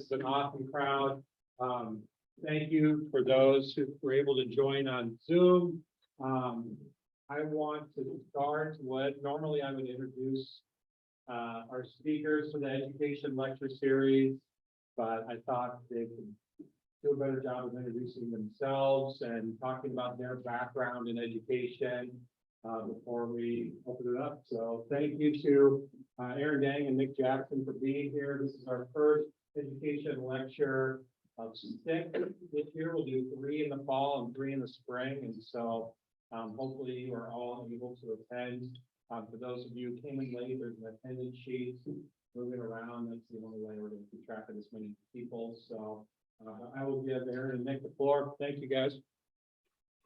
is an awesome crowd. Thank you for those who were able to join on Zoom. I want to start what normally I would introduce our speakers for the education lecture series, but I thought they could do a better job of introducing themselves and talking about their background in education before we open it up. So thank you to Aaron Dang and Nick Jackson for being here. This is our first education lecture of 6 this year. We'll do 3 in the fall and 3 in the spring, and so hopefully you are all able to attend. For those of you who came in late, there's an attendance sheet moving around. That's the only way we're going to keep track of this many people. So I will give Aaron and Nick the floor. Thank you, guys.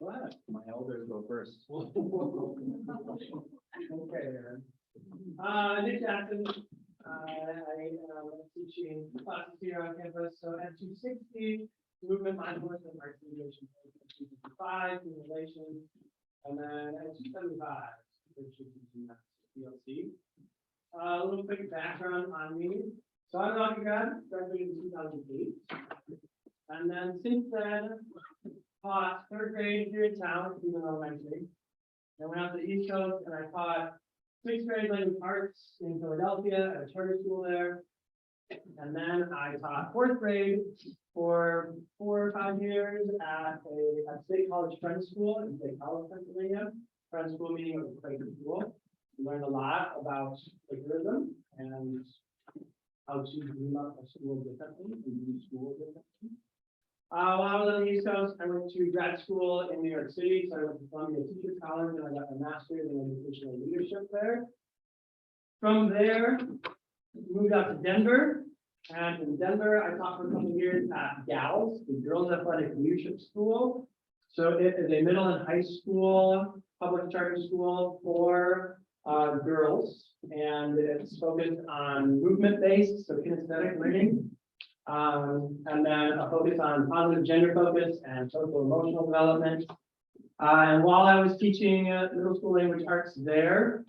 Go ahead. My elders go first. Okay, Aaron. Nick Jackson. I am teaching classes here on campus. So at 260, movement, mindfulness, and arts education. 255, relations, and then at 275, which is DLC. A little quick background on me. So I'm an undergrad, graduated in 2008. And then since then, taught 3rd grade here in town, even elementary. I went out to the East Coast and I taught 6th grade language arts in Philadelphia at a charter school there. And then I taught 4th grade for 4 or 5 years at a State College Friends School in State College, Pennsylvania. Friends School meaning it was a Quaker school. We learned a lot about Quakerism and how to dream up a school differently and do school differently. While I was on the East Coast, I went to grad school in New York City. So I went to Columbia Teachers College and I got my master's in educational leadership there. From there, moved out to Denver. And in Denver, I taught for a couple of years at GALS, the Girls Athletic Leadership School. So it is a middle and high school public charter school for girls. And it's focused on movement-based, so kinesthetic learning. And then a focus on positive gender focus and social emotional development. And while I was teaching middle school language arts there,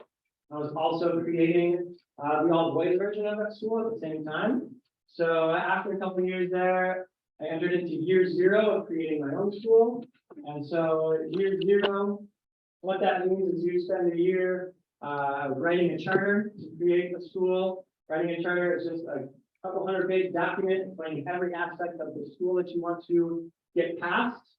I was also creating the all-boys version of that school at the same time. So after a couple of years there, I entered into year 0 of creating my own school. And so year 0, what that means is you spend a year writing a charter to create a school. Writing a charter is just a couple 100-page document explaining every aspect of the school that you want to get passed.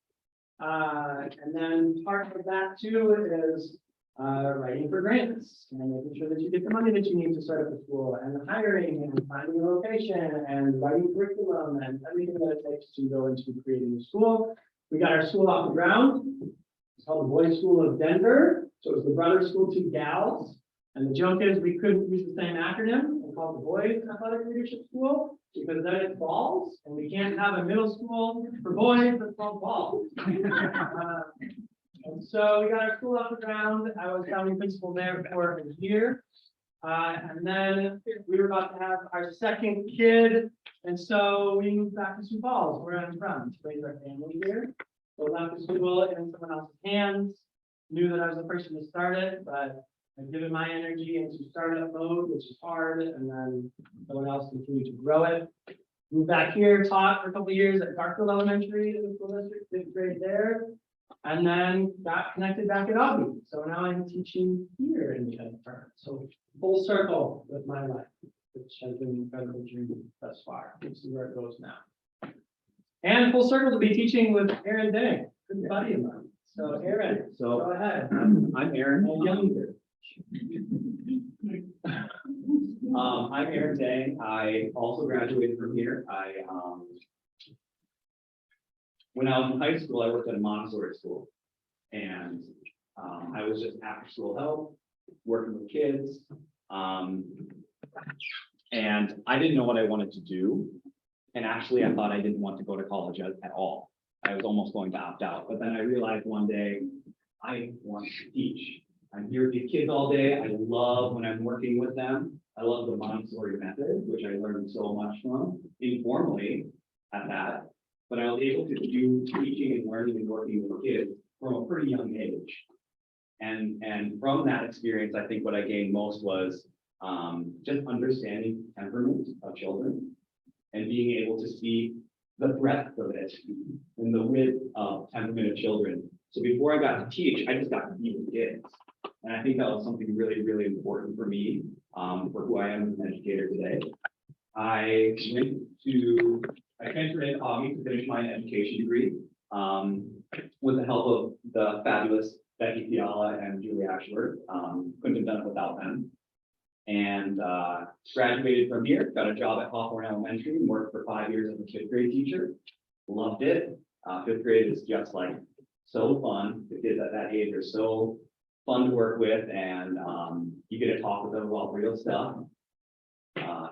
And then part of that too is writing for grants and making sure that you get the money that you need to start up the school, and the hiring and finding a location and writing curriculum and everything that it takes to go into creating the school. We got our school off the ground. It's called the Boys School of Denver. So it was the brother school to GALS. And the joke is we couldn't use the same acronym and call it the Boys Athletic Leadership School because then it falls, and we can't have a middle school for boys that's called balls. And so we got our school off the ground. I was founding principal there for a year. And then we were about to have our second kid. And so we moved back to Sioux Falls, where I'm from, to raise our family here. So left the school in someone else's hands. Knew that I was the person to start it, but I've given my energy into startup mode, which is hard. And then someone else continued to grow it. Moved back here, taught for a couple of years at Garfield Elementary in the school district, 5th grade there. And then got connected back at Augustana. So now I'm teaching here in the term. So full circle with my life, which has been an incredible journey thus far. We'll see where it goes now. And full circle to be teaching with Aaron Dang, good buddy of mine. So Aaron, go ahead. I'm Aaron. Younger. I'm Aaron Dang. I also graduated from here. When I was in high school, I worked at a Montessori school, and I was just after school help, working with kids. And I didn't know what I wanted to do. And actually, I thought I didn't want to go to college at all. I was almost going to opt out. But then I realized one day, I want to teach. I'm here with these kids all day. I love when I'm working with them. I love the Montessori method, which I learned so much from informally at that. But I was able to do teaching and learning and working with kids from a pretty young age. And from that experience, I think what I gained most was just understanding temperament of children and being able to see the breadth of it and the width of temperament of children. So before I got to teach, I just got to be with kids. And I think that was something really, really important for me, for who I am as an educator today. I transferred in August to finish my education degree, with the help of the fabulous Becky Fiala and Julie Ashworth. Couldn't have done it without them. And graduated from here, got a job at Hawthorne Elementary, and worked for 5 years as a fifth grade teacher. Loved it. Fifth grade is just like so fun. The kids at that age are so fun to work with, and you get to talk with them about real stuff.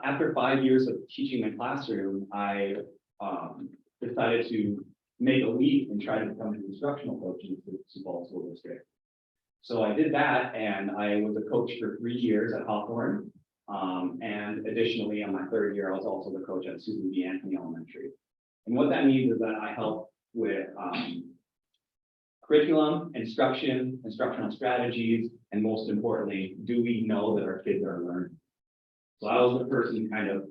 After 5 years of teaching in the classroom, I decided to make a leap and try to become an instructional coach in the Sioux Falls School District. So I did that, and I was a coach for 3 years at Hawthorne. And additionally, on my third year, I was also the coach at Susan B. Anthony Elementary. And what that means is that I help with curriculum, instruction, instructional strategies, and most importantly, do we know that our kids are learning? So I was the person who kind of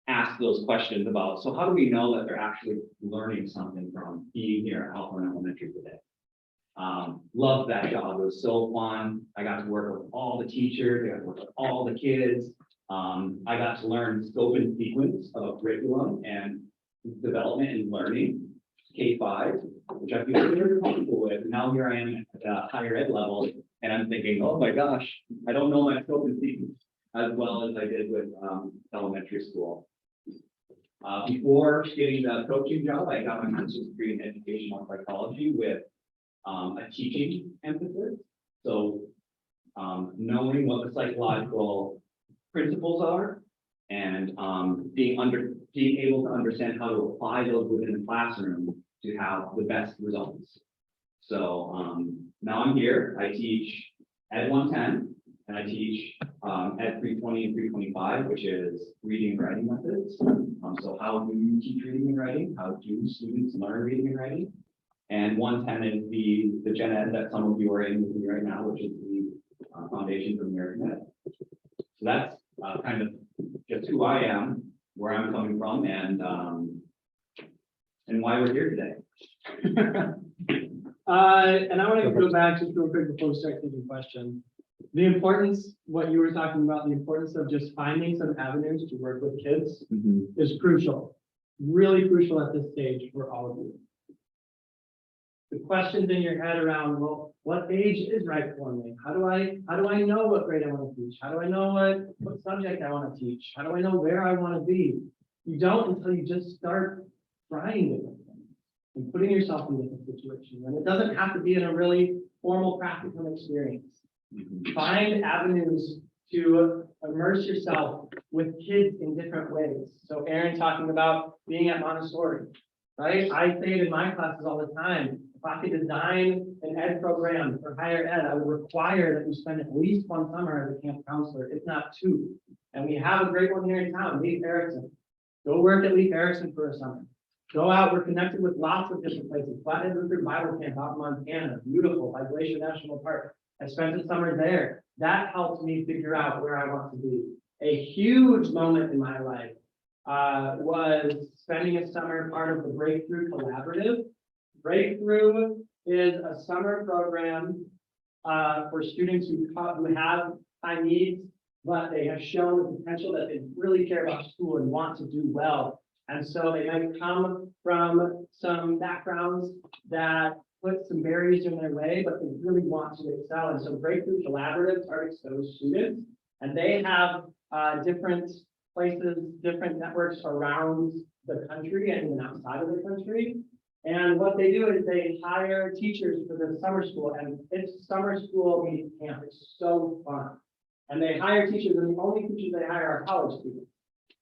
asked those questions about, so how do we know that they're actually learning something from being here at Hawthorne Elementary today? Loved that job. It was so fun. I got to work with all the teachers. I got to work with all the kids. I got to learn scope and sequence of curriculum and development and learning, K-5, which I feel very comfortable with. Now here I am at the higher ed level, and I'm thinking, oh my gosh, I don't know my scope and sequence as well as I did with elementary school. Before getting the coaching job, I got my master's degree in educational psychology with a teaching emphasis. So knowing what the psychological principles are, and being able to understand how to apply those within the classroom to have the best results. So now I'm here. I teach Ed 110, and I teach Ed 320 and 325, which is reading and writing methods. So how do you teach reading and writing? How do students learn reading and writing? And 110 is the gen ed that some of you are in with me right now, which is the Foundations of American Ed. So that's kind of just who I am, where I'm coming from, and why we're here today. And I want to go back just real quick before we start taking questions. The importance, what you were talking about, the importance of just finding some avenues to work with kids is crucial, really crucial at this stage for all of you. The questions in your head around, well, what age is right for me? How do I know what grade I want to teach? How do I know what subject I want to teach? How do I know where I want to be? You don't until you just start trying different things and putting yourself in different situations. And it doesn't have to be in a really formal practicum experience. Find avenues to immerse yourself with kids in different ways. So Aaron talking about being at Montessori, right? I say it in my classes all the time. If I could design an ed program for higher ed, I would require that you spend at least one summer as a camp counselor, if not two. And we have a great one here in town, Leif Erikson. Go work at Leif Erikson for a summer. Go out, we're connected with lots of different places. Flathead Lutheran Bible Camp out in Montana, beautiful, by Glacier National Park. I spent the summer there. That helped me figure out where I want to be. A huge moment in my life was spending a summer part of the Breakthrough Collaborative. Breakthrough is a summer program for students who have high needs, but they have shown the potential that they really care about school and want to do well. And so they might come from some backgrounds that put some barriers in their way, but they really want to excel. And so Breakthrough Collaboratives are exposed students, and they have different places, different networks around the country and even outside of the country. And what they do is they hire teachers for the summer school, and it's summer school meets camp. It's so fun. And they hire teachers, and the only teachers they hire are college students.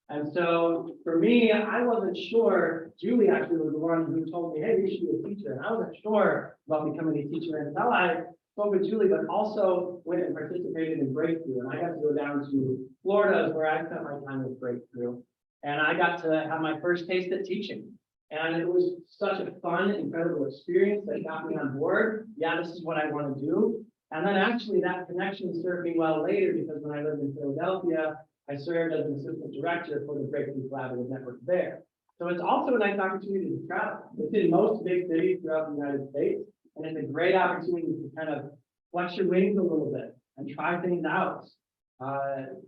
And so for me, I wasn't sure. Julie actually was the one who told me, hey, you should be a teacher. And I wasn't sure about becoming a teacher until I spoke with Julie, but also went and participated in Breakthrough. And I got to go down to Florida, where I spent my time with Breakthrough. And I got to have my first taste at teaching. And it was such a fun, incredible experience that got me on board. Yeah, this is what I want to do. And then actually that connection served me well later, because when I lived in Philadelphia, I served as an assistant director for the Breakthrough Collaborative Network there. So it's also a nice opportunity to travel. It's in most big cities throughout the United States, and it's a great opportunity to kind of flex your wings a little bit and try things out.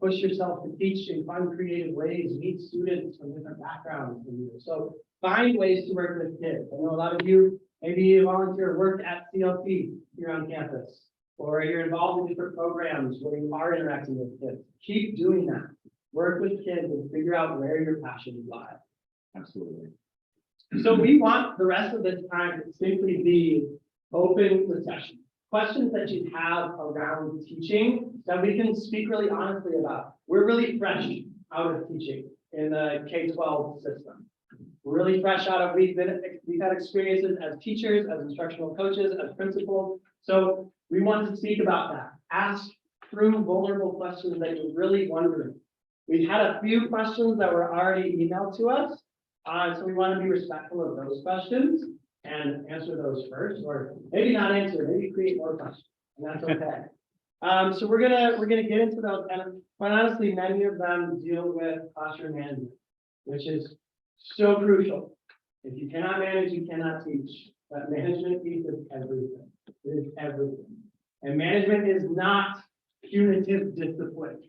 Push yourself to teach in fun, creative ways, meet students from different backgrounds from you. So find ways to work with kids. I know a lot of you, maybe you volunteer or work at CLC here on campus, or you're involved in different programs where you are interacting with kids. Keep doing that. Work with kids and figure out where your passions lie. Absolutely. So we want the rest of this time to simply be open discussion. Questions that you have around teaching that we can speak really honestly about. We're really fresh out of teaching in the K-12 system. We're really fresh out of, we've had experiences as teachers, as instructional coaches, as principals. So we want to speak about that. Ask true vulnerable questions that you're really wondering. We've had a few questions that were already emailed to us. So we want to be respectful of those questions and answer those first, or maybe not answer, maybe create more questions, and that's okay. So we're gonna get into those, and quite honestly, many of them deal with classroom management, which is so crucial. If you cannot manage, you cannot teach. But management piece is everything. It is everything. And management is not punitive discipline.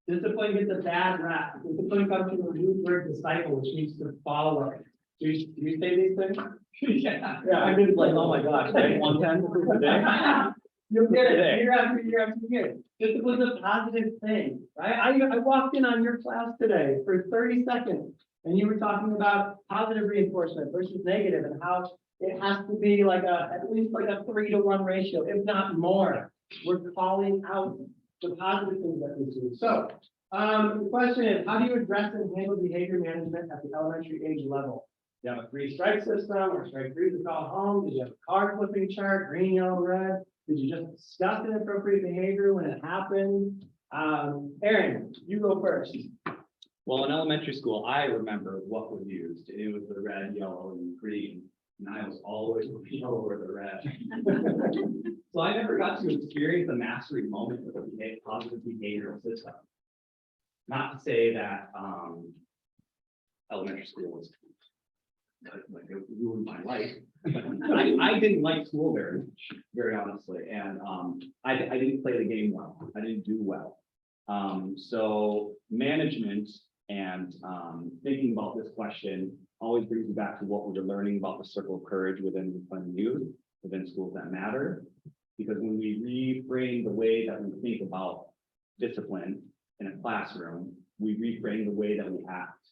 Discipline gets a bad rap. Discipline comes from the root word disciple, which means to follow. Do you say these things? Yeah. I've been like, oh my gosh, day 110 today. You'll get it year after year after year. Discipline's a positive thing, right? I walked in on your class today for 30 seconds, and you were talking about positive reinforcement versus negative, and how it has to be like at least like a 3-to-1 ratio, if not more. We're calling out the positive things that we do. So, the question is, how do you address and handle behavior management at the elementary age level? Do you have a 3-strike system, or strike 3 to call home? Did you have a card flipping chart, green, yellow, red? Did you just discuss inappropriate behavior when it happened? Aaron, you go first. Well, in elementary school, I remember what was used. It was the red, yellow, and green. And I was always the yellow or the red. So I never got to experience the mastery moment with a positive behavioral system. Not to say that elementary school was like it ruined my life. I didn't like school very honestly, and I didn't play the game well. I didn't do well. So management and thinking about this question always brings me back to what we were learning about the circle of courage within youth, within schools that matter. Because when we reframe the way that we think about discipline in a classroom, we reframe the way that we act.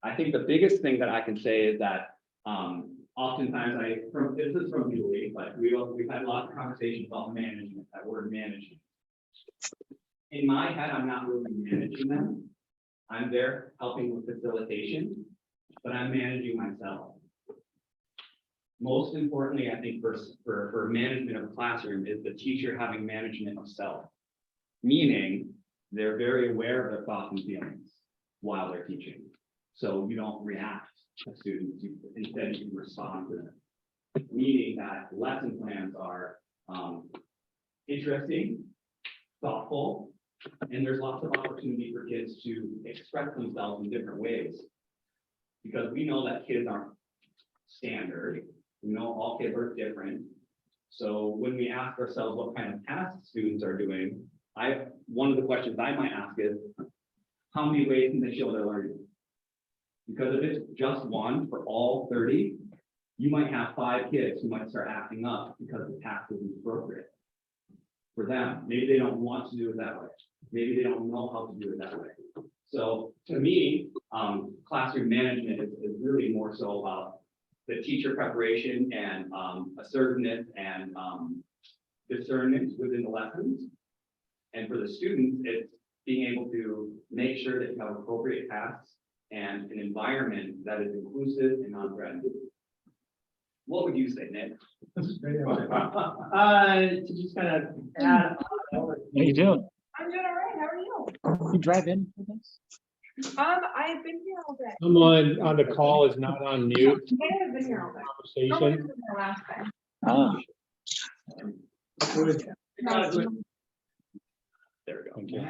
I think the biggest thing that I can say is that oftentimes this is from Julie, but we've had lots of conversations about management, that word management. In my head, I'm not really managing them. I'm there helping with facilitation, but I'm managing myself. Most importantly, I think for management of a classroom is the teacher having management of self, meaning they're very aware of their thoughts and feelings while they're teaching. So you don't react to students, instead you respond to them. Meaning that lesson plans are interesting, thoughtful, and there's lots of opportunity for kids to express themselves in different ways. Because we know that kids aren't standard. We know all kids are different. So when we ask ourselves what kind of tasks students are doing, one of the questions I might ask is, how many ways can they show they're learning? Because if it's just one for all 30, you might have 5 kids who might start acting up because the task isn't appropriate for them. Maybe they don't want to do it that way. Maybe they don't know how to do it that way. So to me, classroom management is really more so about the teacher preparation and assertiveness and discernment within the lessons. And for the students, it's being able to make sure that you have appropriate tasks and an environment that is inclusive and non-threatening. What would you say, Nick? To just kind of add on. How you doing? I'm doing all right. How are you? You drive in with us? I've been here all day. Someone on the call is not on mute. I have been here all day. Conversation. The last time. Oh, There we go. Thank you.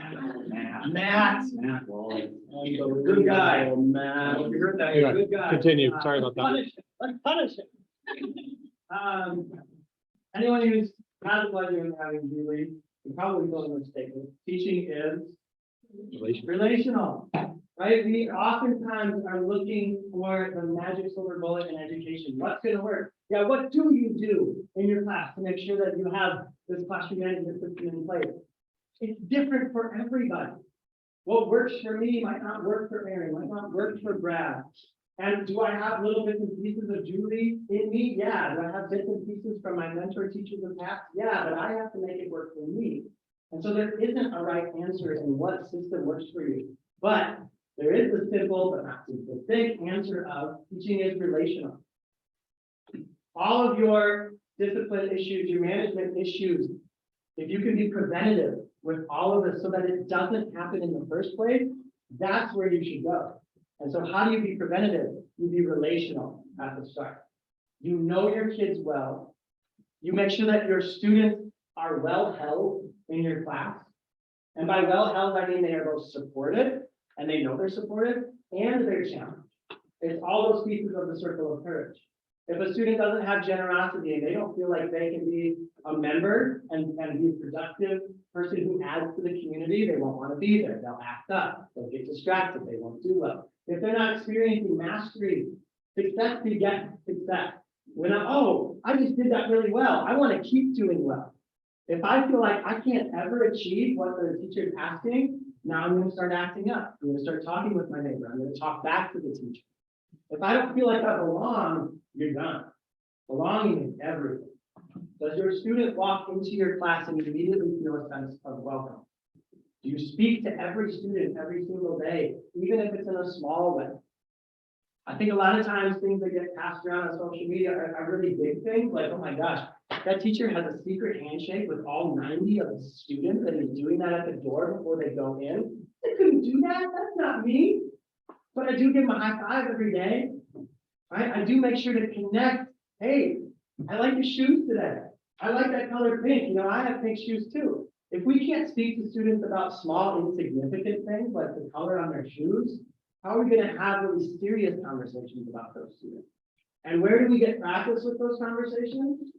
Matt, well, good guy. Matt. You heard that, Anyway, good guy. continue. Sorry about that. Let's punish him. Anyone who's had the pleasure of having Julie, you probably know the statement. Teaching is relational, right? We oftentimes are looking for the magic silver bullet in education. What's going to work? Yeah, what do you do in your class to make sure that you have this classroom management system in place? It's different for everybody. What works for me might not work for Aaron, might not work for Brad. And do I have little bits and pieces of Julie in me? Yeah. Do I have bits and pieces from my mentor teachers of past? Yeah, but I have to make it work for me. And so there isn't a right answer in what system works for you. But there is the simple, but not simplistic answer of teaching is relational. All of your discipline issues, your management issues, if you can be preventative with all of this so that it doesn't happen in the first place, that's where you should go. And so how do you be preventative? You be relational at the start. You know your kids well. You make sure that your students are well held in your class. And by well held, I mean they are both supported and they know they're supported and they're challenged. It's all those pieces of the circle of courage. If a student doesn't have generosity and they don't feel like they can be a member and be a productive person who adds to the community, they won't want to be there. They'll act up. They'll get distracted. They won't do well. If they're not experiencing mastery, success begets success. I just did that really well. I want to keep doing well. If I feel like I can't ever achieve what the teacher is asking, now I'm going to start acting up. I'm going to start talking with my neighbor. I'm going to talk back to the teacher. If I don't feel like I belong, you're done. Belonging is everything. Does your student walk into your class and immediately feel a sense of welcome? Do you speak to every student every single day, even if it's in a small way? I think a lot of times things that get passed around on social media are really big things, like, oh my gosh, that teacher has a secret handshake with all 90 of the students and he's doing that at the door before they go in. They couldn't do that. That's not me. But I do give them a high five every day. Right? I do make sure to connect. Hey, I like your shoes today. I like that color pink. You know, I have pink shoes too. If we can't speak to students about small, insignificant things like the color on their shoes, how are we going to have really serious conversations about those students? And where do we get practice with those conversations?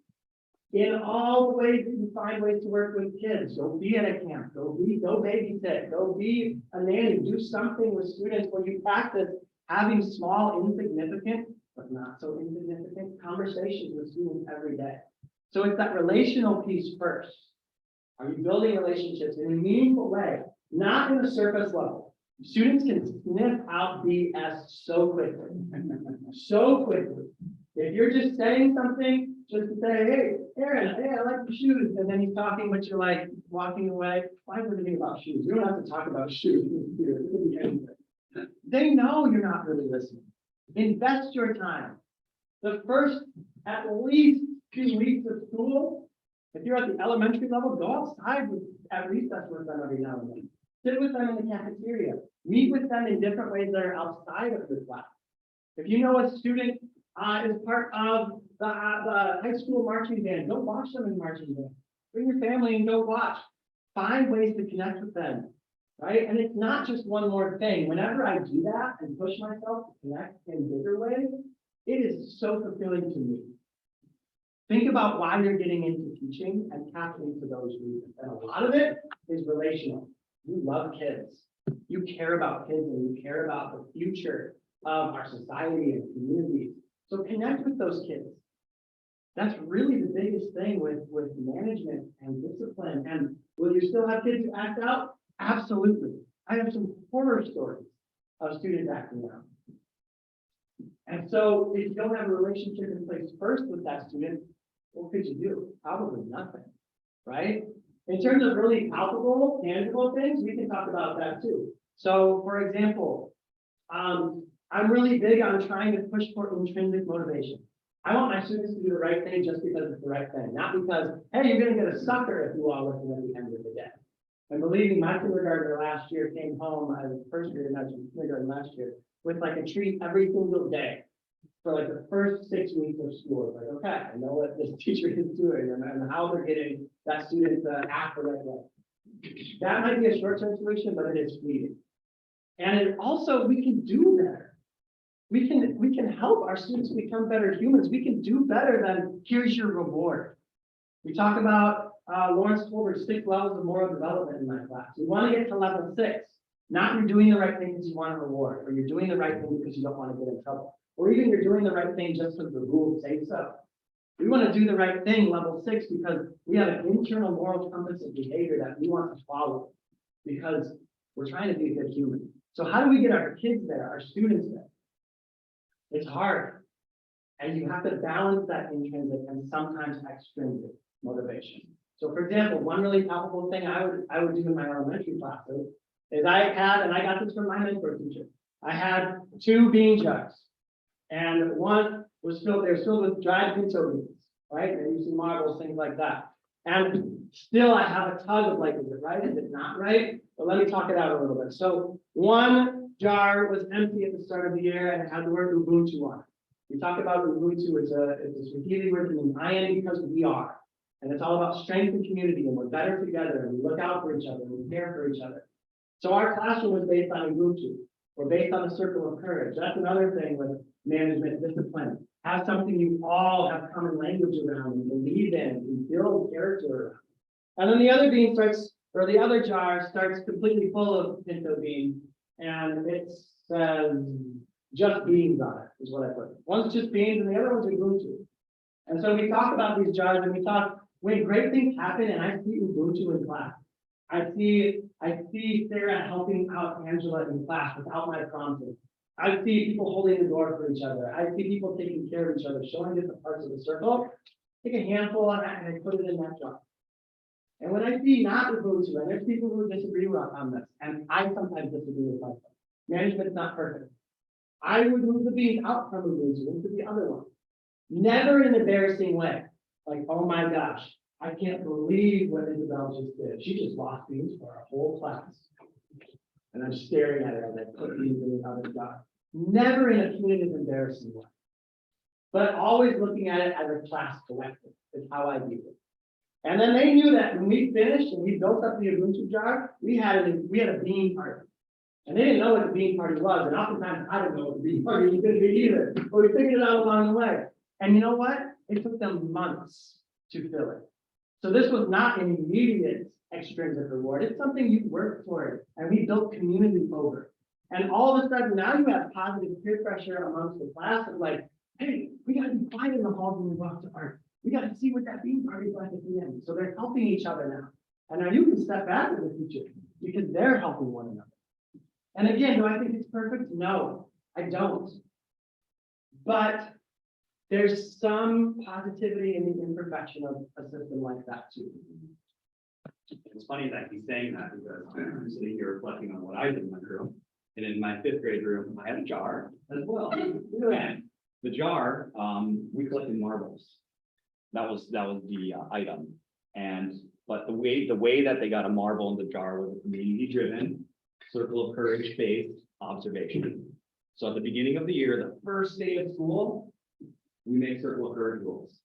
In all the ways that you find ways to work with kids. Go be at a camp, go babysit, go be a nanny, do something with students where you practice having small, insignificant, but not so insignificant conversations with students every day. So it's that relational piece first. Are you building relationships in a meaningful way, not in the surface level? Students can sniff out BS so quickly, so quickly. If you're just saying something, just to say, hey, Aaron, hey, I like your shoes. And then he's talking, but you're like walking away. Why would anything about shoes? You don't have to talk about shoes here. It could be anything. They know you're not really listening. Invest your time. The first at least 2 weeks of school, if you're at the elementary level, go outside at recess with them every now and then. Sit with them in the cafeteria. Meet with them in different ways that are outside of the class. If you know a student is part of the high school marching band, go watch them in marching band. Bring your family and go watch. Find ways to connect with them, right? And it's not just one more thing. Whenever I do that and push myself to connect in bigger ways, it is so fulfilling to me. Think about why you're getting into teaching and tap into those reasons. And a lot of it is relational. You love kids. You care about kids and you care about the future of our society and communities. So connect with those kids. That's really the biggest thing with management and discipline. And will you still have kids who act out? Absolutely. I have some horror stories of students acting out. And so if you don't have a relationship in place first with that student, what could you do? Probably nothing, right? In terms of really palpable, tangible things, we can talk about that too. So for example, I'm really big on trying to push for intrinsic motivation. I want my students to do the right thing just because it's the right thing, not because, hey, you're going to get a sucker if you all listen at the end of the day. And believe me, my kindergartner last year came home, I was first grade, kindergarten last year, with like a treat every single day for like the first 6 weeks of school. It's like, okay, I know what this teacher is doing and how they're getting that student to act the right way. That might be a short-term solution, but it is fleeting. And it also, we can do better. We can help our students become better humans. We can do better than here's your reward. We talk about Lawrence Fulber's 6 levels of moral development in my class. We want to get to level 6. Not you're doing the right thing because you want a reward, or you're doing the right thing because you don't want to get in trouble, or even you're doing the right thing just because the rules say so. We want to do the right thing, level 6, because we have an internal moral compass of behavior that we want to follow, because we're trying to be a good human. So how do we get our kids there, our students there? It's hard. And you have to balance that intrinsic and sometimes extrinsic motivation. So for example, one really palpable thing I would do in my elementary classes is I had, and I got this from my mentor teacher, I had 2 bean jugs. And one was filled, they were filled with dried pinto beans, right? And using marbles, things like that. And still I have a tug of like, is it right? Is it not right? But let me talk it out a little bit. So one jar was empty at the start of the year and it had the word Ubuntu on it. We talk about Ubuntu, it's a Swahili word that means I am because we are. And it's all about strength and community, and we're better together, and we look out for each other, and we care for each other. So our classroom was based on Ubuntu, or based on the circle of courage. That's another thing with management discipline. Have something you all have common language around, and believe in, and build character around. And then the other bean starts, or the other jar starts completely full of pinto beans, and it says just beans on it, is what I put. One's just beans, and the other one's Ubuntu. And so we talk about these jars, and we talk, when great things happen, and I see Ubuntu in class. I see Sarah helping out Angela in class without my prompting. I see people holding the door for each other. I see people taking care of each other, showing different parts of the circle. Take a handful of that and I put it in that jar. And when I see not Ubuntu, and there's people who disagree on this, and I sometimes disagree with myself. Management's not perfect. I would move the beans out from Ubuntu into the other one. Never in an embarrassing way. Like, oh my gosh, I can't believe what Isabel just did. She just lost beans for our whole class. And I'm staring at her as I put beans in the other jar. Never in a punitive, embarrassing way. But always looking at it as a class collective is how I view it. And then they knew that when we finished and we built up the Ubuntu jar, we had a bean party. And they didn't know what the bean party was, and oftentimes I didn't know what the bean party was going to be either. But we figured it out along the way. And you know what? It took them months to fill it. So this was not an immediate extrinsic reward. It's something you worked toward, and we built community over. And all of a sudden, now you have positive peer pressure amongst the class of like, hey, we got to be quiet in the halls when we walk to art. We got to see what that bean party is like at the end. So they're helping each other now. And now you can step back in the future because they're helping one another. And again, do I think it's perfect? No, I don't. But there's some positivity in the imperfection of a system like that too. It's funny that he's saying that because I'm sitting here reflecting on what I did in my room. And in my 5th grade room, I had a jar as well. And the jar, we collected marbles. That was the item. But the way that they got a marble in the jar was a community-driven, circle of courage-based observation. So at the beginning of the year, the first day of school, we make circle of courage rules.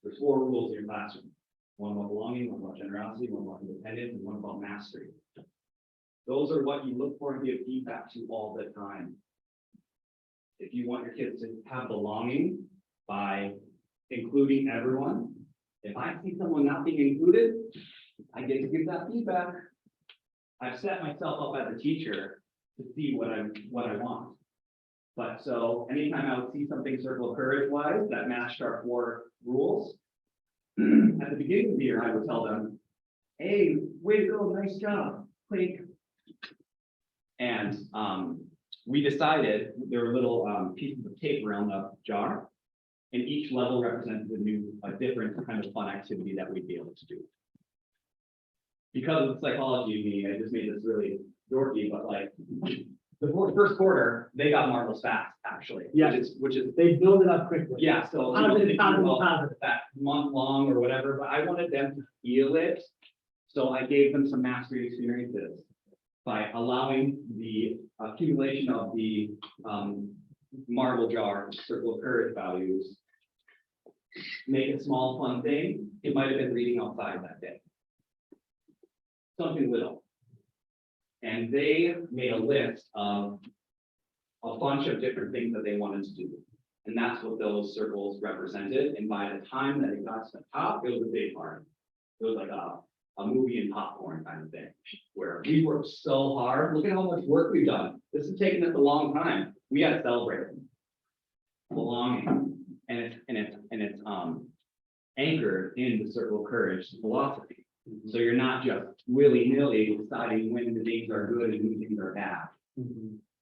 There's 4 rules in your classroom. One about belonging, one about generosity, one about independence, and one about mastery. Those are what you look for and give feedback to all the time. If you want your kids to have belonging by including everyone, if I see someone not being included, I get to give that feedback. I've set myself up as a teacher to see what I want. But so anytime I would see something circle of courage wise that matched our 4 rules, at the beginning of the year, I would tell them, hey, way to go, nice job, click. And we decided there were little pieces of tape around the jar, and each level represented a different kind of fun activity that we'd be able to do. Because of the psychology of me, I just made this really dorky, but like the first quarter, they got marbles fast, actually. Yeah. Which is They build it up quickly. yeah, so Positive. that month long or whatever, but I wanted them to feel it. So I gave them some mastery experiences by allowing the accumulation of the marble jar circle of courage values. Make a small fun thing. It might have been reading outside that day. something little. And they made a list of a bunch of different things that they wanted to do. And that's what those circles represented. And by the time that it got to the top, it was a big party. It was like a movie and popcorn kind of thing, where we worked so hard. Look at how much work we've done. This has taken us a long time. We got to celebrate belonging, and it's anchored in the circle of courage philosophy. So you're not just willy-nilly deciding when the things are good and when things are bad.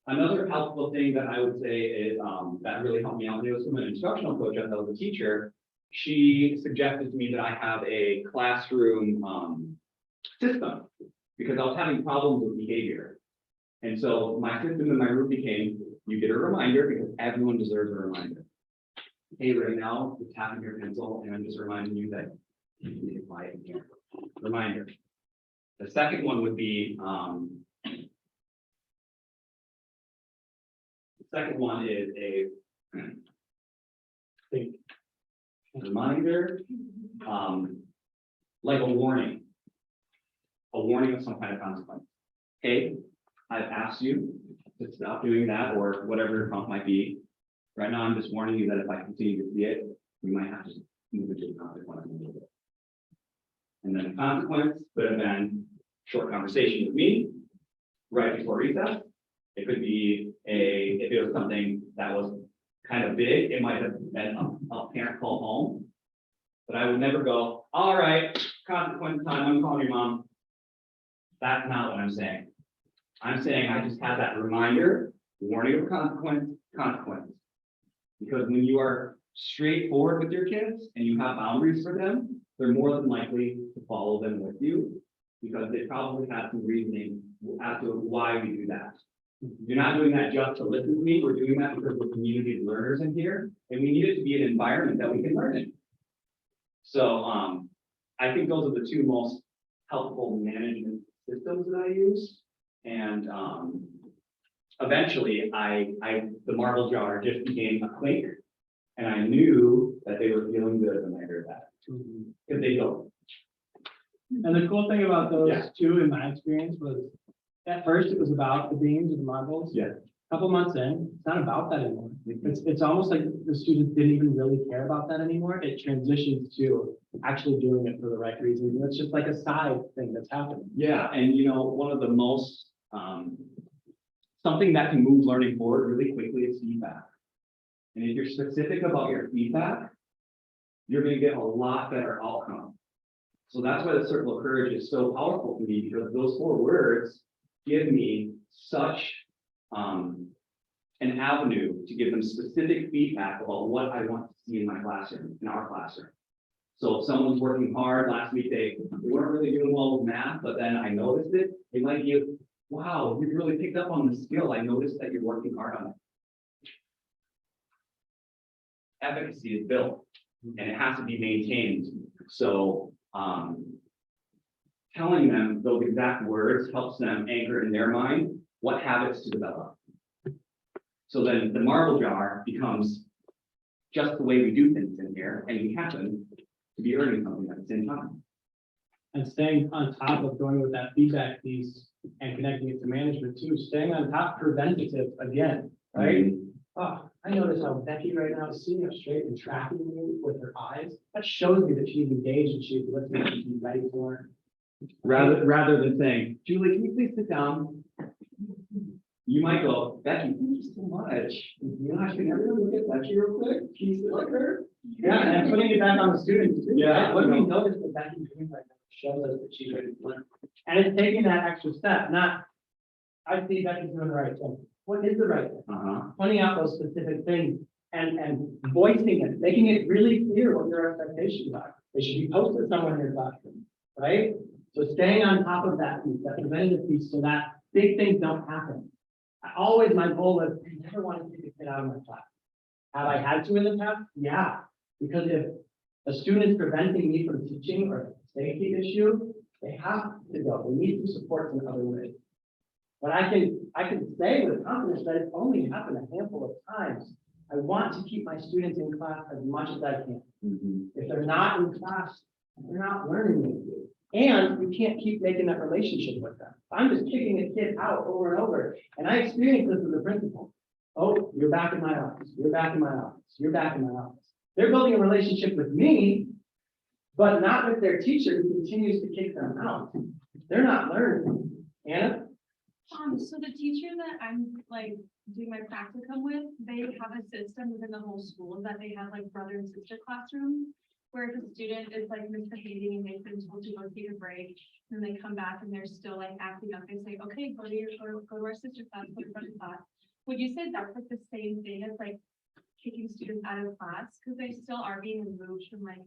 Another helpful thing that I would say is that really helped me out. It was from an instructional coach as I was a teacher. She suggested to me that I have a classroom system because I was having problems with behavior. And so my system in my room became, you get a reminder because everyone deserves a reminder. Hey, right now, you're tapping your pencil and I'm just reminding you that you need to be quiet in here. Reminder. The second one would be, the second one is a reminder, like a warning of some kind of consequence. Hey, I've asked you to stop doing that or whatever your prompt might be. Right now, I'm just warning you that if I continue to see it, we might have to move into the consequence a little bit. And then the consequence could have been short conversation with me right before recess. It could be if it was something that was kind of big, it might have been a parent call home. But I would never go, all right, consequence time, I'm calling your mom. That's not what I'm saying. I'm saying I just have that reminder, warning of consequence. Because when you are straightforward with your kids and you have boundaries for them, they're more than likely to follow them with you because they probably have some reasoning as to why we do that. You're not doing that just to listen to me. We're doing that because we're community of learners in here, and we need it to be an environment that we can learn in. So I think those are the two most helpful management systems that I use. And eventually, the marble jar just became a clink, and I knew that they were feeling good when I heard that because they go. And the cool thing about those Yeah. two, in my experience, was at first it was about the beams or the marbles. Yeah. A couple months in, it's not about that anymore. It's almost like the students didn't even really care about that anymore. It transitions to actually doing it for the right reasons. And it's just like a side thing that's happening. Yeah, and one of the most something that can move learning forward really quickly is feedback. And if you're specific about your feedback, you're going to get a lot better outcome. So that's why the circle of courage is so powerful to me, because those 4 words give me such an avenue to give them specific feedback about what I want to see in my classroom, in our classroom. So if someone's working hard, last week they weren't really doing well with math, but then I noticed it, it might be, wow, you've really picked up on the skill. I noticed that you're working hard on it. Efficacy is built and it has to be maintained. So telling them those exact words helps them anchor in their mind what habits to develop. So then the marble jar becomes just the way we do things in here, and we happen to be earning something at the same time. And staying on top of going with that feedback piece and connecting it to management too, staying on top preventative again, right? Oh, I notice how Becky right now is sitting up straight and tracking me with her eyes. That shows me that she's engaged and she's listening and she's ready for it. Rather than saying, Julie, can you please sit down? You might go, Becky, thank you so much. Gosh, can everyone look at Becky real quick? Can you sit like her? Yeah, and putting it back on the students too. Yeah. Right? What do we notice that Becky's doing right now shows us that she's ready to learn. And it's taking that extra step, not, I see Becky's doing the right thing. What is the right thing? Pointing out those specific things and voicing it, making it really clear what your expectations are. They should be posted somewhere in your classroom, right? So staying on top of that piece, that preventative piece, so that big things don't happen. My goal is I never want to take a kid out of my class. Have I had to in the past? Yeah, because if a student's preventing me from teaching or a safety issue, they have to go. We need to support in other ways. But I can say with confidence that it's only happened a handful of times. I want to keep my students in class as much as I can. If they're not in class, they're not learning anything. And you can't keep making that relationship with them. I'm just kicking a kid out over and over, and I experienced this as a principal. Oh, you're back in my office, you're back in my office, you're back in my office. They're building a relationship with me, but not with their teacher who continues to kick them out. They're not learning. Anna? So the teacher that I'm like doing my practicum with, they have a system within the whole school that they have like brother and sister classrooms. Where if a student is like misbehaving and they've been told to go take a break, and they come back and they're still like acting up, they say, okay, go to our sister class, go to brother class. Would you say that's like the same thing as like kicking students out of class? Because they still are being removed from like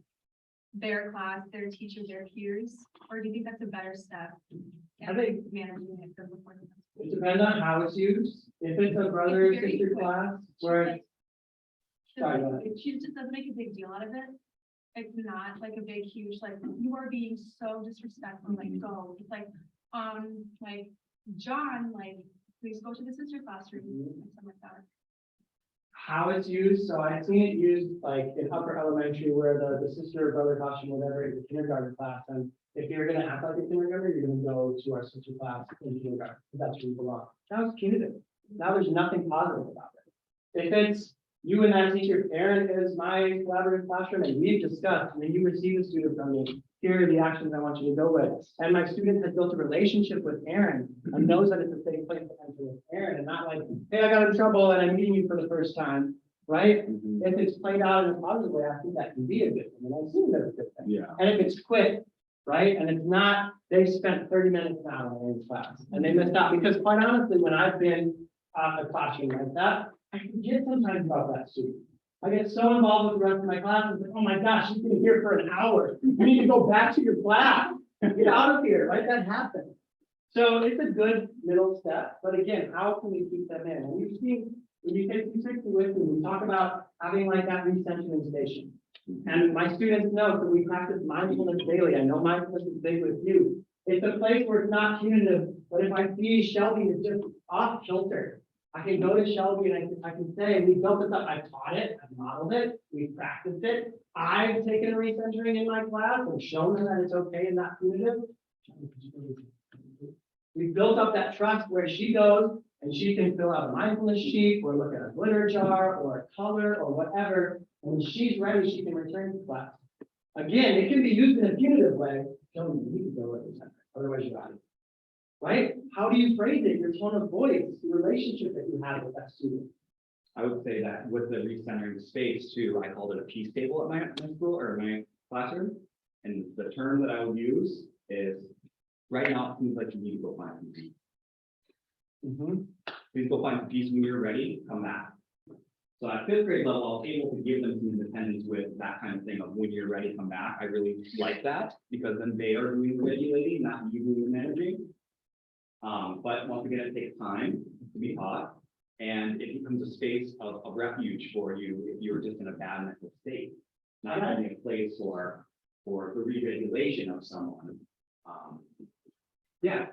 their class, their teacher, their peers? Or do you think that's a better step? I think- Managing it from before. It depends on how it's used. If it's a brother or sister class, where it's Sorry, go ahead. She just doesn't make a big deal out of it. It's not like a big, huge, like, you are being so disrespectful, like, go. It's like, John, like, please go to the sister classroom, and something like that. how it's used, so I've seen it used like in upper elementary where the sister or brother classroom, whatever, is a kindergarten class, and if you're gonna act like a kindergartner, you're gonna go to our sister class in kindergarten, if that's where you belong. That was punitive. Now there's nothing positive about it. If it's you and that teacher, Aaron is my collaborative classroom, and we've discussed, when you receive a student from me, here are the actions I want you to go with. And my student has built a relationship with Aaron and knows that it's a safe place to enter with Aaron, and not like, hey, I got in trouble and I'm meeting you for the first time, right? If it's played out in a positive way, I think that can be a good thing, and I've seen that it's a good thing. Yeah. And if it's quick, right, and it's not, they spent 30 minutes now in Aaron's class, and they missed out, because quite honestly, when I've been a classroom like that, I forget sometimes about that student. I get so involved with the rest of my class, and like, oh my gosh, she's been here for an hour. You need to go back to your class. Get out of here, right? That happens. So it's a good middle step, but again, how can we keep them in? And you've seen, when you take 260 with me, we talk about having like that recentering station. And my students know, so we practice mindfulness daily. I know mindfulness is big with you. It's a place where it's not punitive, but if I see Shelby is just off kilter, I can go to Shelby and I can say, we built this up, I taught it, I modeled it, we practiced it. I've taken a recentering in my class and shown her that it's okay and not punitive. We built up that trust where she goes and she can fill out a mindfulness sheet or look at a glitter jar or a color or whatever. And when she's ready, she can return to class. Again, it can be used in a punitive way. Show me, you can go with it, otherwise you're out of it. Right? How do you phrase it? Your tone of voice, the relationship that you have with that student. I would say that with the recentering space too, I called it a peace table at my school or my classroom. And the term that I would use is, right now, it seems like you need to go find some peace. Please go find some peace when you're ready, come back. So at 5th grade level, I was able to give them some independence with that kind of thing of when you're ready, come back. I really like that because then they are doing the regulating, not you doing the managing. But once again, it takes time to be taught, and it becomes a space of refuge for you if you're just in a bad mental state, not only a place for the re-regulation of someone. Yeah.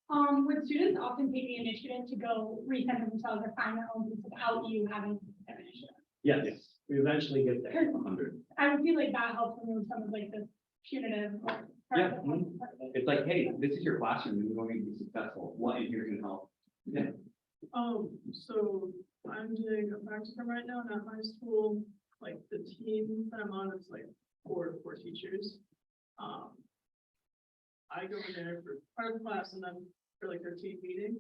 Would students often take the initiative to go recenter themselves or find their own peace without you having an initiative? Yes, we eventually get there. 100. I would feel like that helps remove some of like the punitive. Or Yeah, part of it. It's like, hey, this is your classroom, you're going to be successful. What in here can help? Yeah. So I'm doing a practicum right now, and at my school, like the team that I'm on is like four teachers. I go in there for part of the class and then for like their team meeting.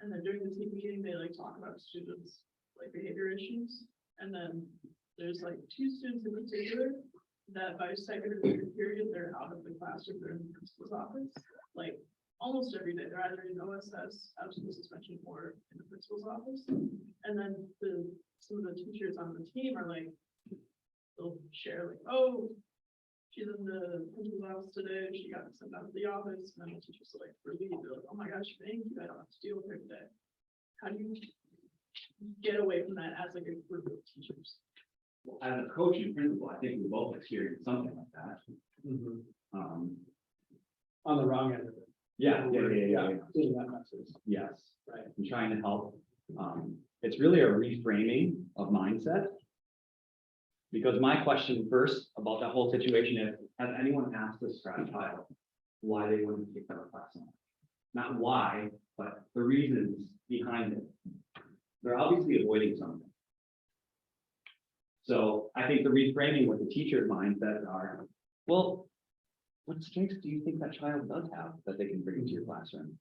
And then during the team meeting, they like talk about students' like behavior issues. And then there's like 2 students in particular that by second or third period, they're out of the classroom, they're in the principal's office. Like almost every day, they're either in OSS, absence suspension, or in the principal's office. And then some of the teachers on the team are like, they'll share like, oh, she's in the principal's office today, she got sent out of the office, and then the teachers are like, relieved, they're like, oh my gosh, thank you, I don't have to deal with her today. How do you get away from that as like a group of teachers? Well, as a coach and principal, I think we both experienced something like that. On the wrong end of it. Yeah. Seeing that message. Yes. Right. I'm trying to help. It's really a reframing of mindset. Because my question first about that whole situation is, has anyone asked this scratch child why they wouldn't kick out of class. Not why, but the reasons behind it. They're obviously avoiding something. So I think the reframing with the teacher's mindsets are, well, what strengths do you think that child does have that they can bring into your classroom?